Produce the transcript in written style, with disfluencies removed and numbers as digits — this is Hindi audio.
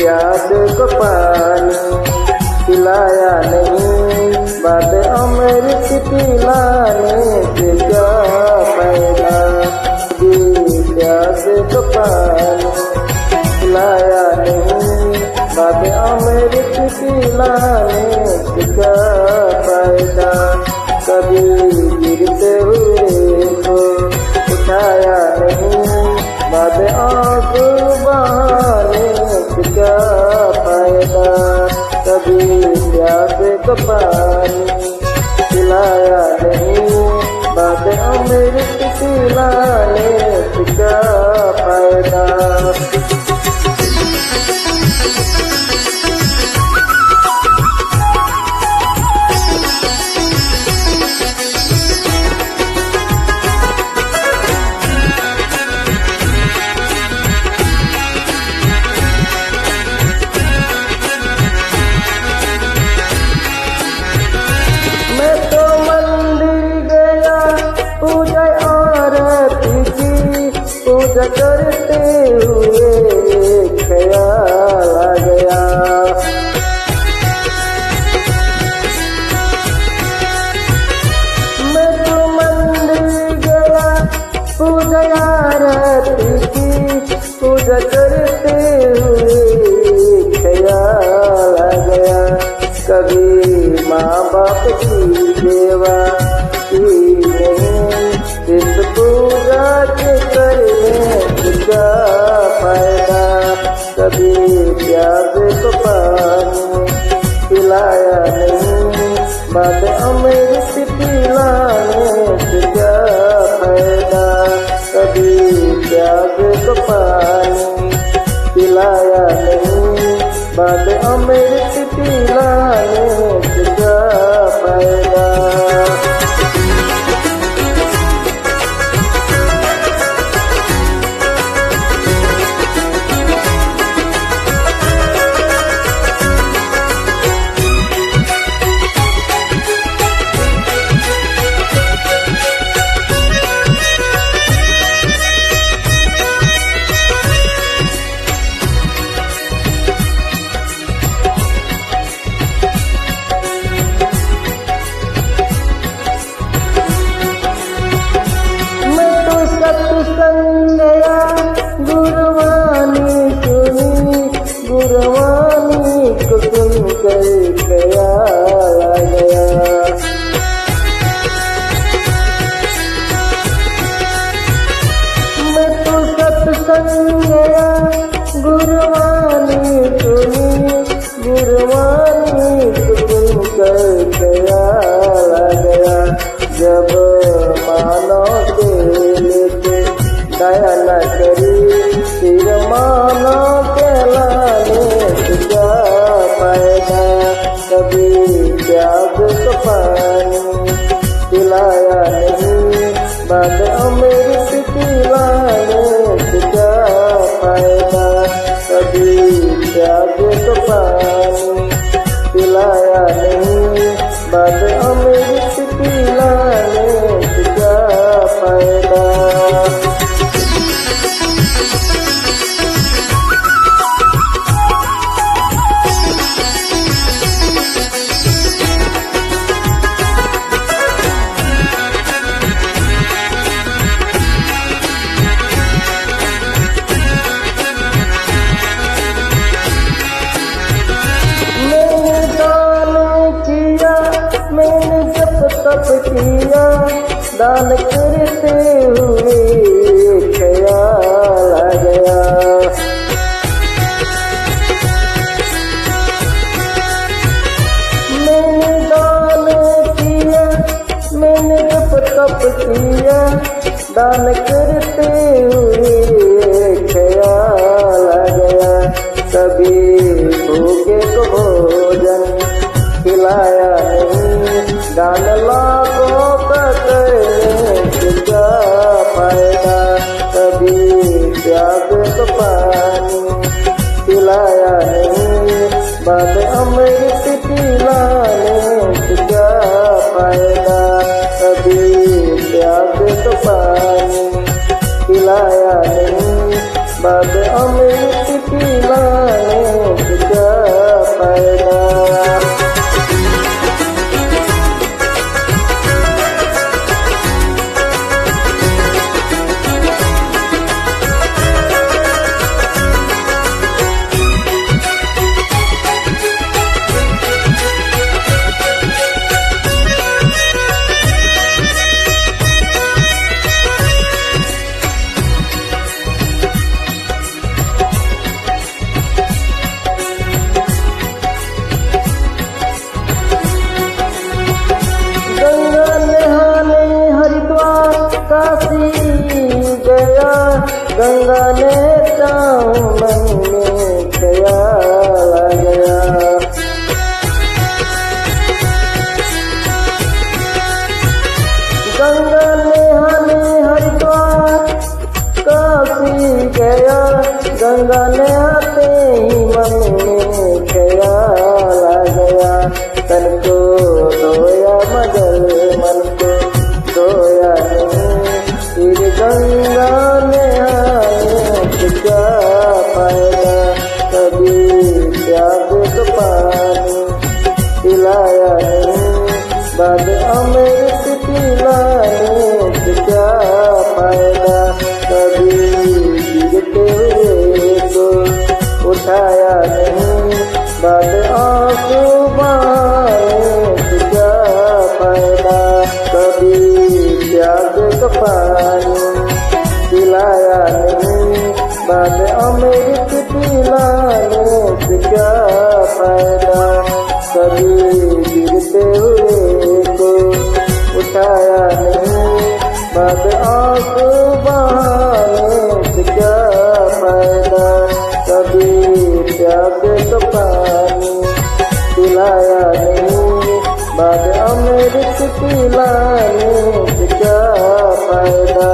प्यास को पानी पिलाया नहीं, बाद अमृत पिलाने से क्या फायदा। प्यास को पानी पिलाया नहीं, बाद अमृत पिलाने से क्या फायदा। कभी गिरते हुए को उठाया नहीं, बाद आंसू बहाने से क्या फायदा। कभी प्यास को पानी पिलाया नहीं, बाद अमृत पिलाने से क्या फायदा। पूजा करते हुए ख्याल आ गया। मैं तो मंदिर गया, पूजा आरती की, पूजा करते हुए ख्याल आ गया। कभी माँ बाप की सेवा की नहीं, इस पूजा के करने से क्या फायदा। कभी प्यास को पानी पिलाया नहीं, बाद अमृत पिलाने से क्या फायदा। कभी प्यास को पानी पिलाया नहीं, बाद अमृत पिलाने से क्या फायदा। गया गुरवानी सुनी, गुरवानी को सुन कर ख्याल आ गया। मैं तो सत्संग गया गुरवानी सुनी, गुरवानी को सुन कर ख्याल आ गया। जब मानो के लेके दया न करी, फिर मानो के लाने से क्या फायदा। कभी प्यास को पानी पिलाया नहीं, बाद अमृत पिलाने से क्या फायदा। कभी प्यास को पानी पिलाया नहीं, बाद अमृत पिलाने से क्या फायदा। मैंने जप तप किया, दान करते हुए ख्याल आ गया। मैंने दान किया, मैंने जप तप किया, दान करते हुए ख्याल आ गया। कभी भूखे को भोजन खिलाया नहीं, दान लाखों का करने से क्या फायदा। कभी प्यास को पानी पिलाया नहीं, बाद अमृत पिलाने से क्या फायदा। कभी प्यास को पानी पिलाया नहीं, बाद अमृत पिलाने काशी गया, गंगा ने मन में ख्याल आ गया। गंगा नहाने हरिद्वार काशी गया, गंगा नहाते ही मन में ख्याल आ गया। तन को धोया मगर मन को धोया नहीं, फिर गंगा नहाने से क्या फायदा। कभी प्यास को पानी पिलाया नहीं, बाद अमृत पिलाने से क्या फायदा। कभी गिरते हुए को उठाया नहीं, बाद आंसू बहाने से क्या फायदा। कभी प्यास को पानी पिलाया नहीं, बाद अमृत पिलाने से क्या फायदा। कभी गिरते हुए को उठाया नहीं, बाद आंसू बहाने से क्या फायदा। कभी प्यास को पानी पिलाया नहीं, बाद अमृत पिलाने से क्या फायदा।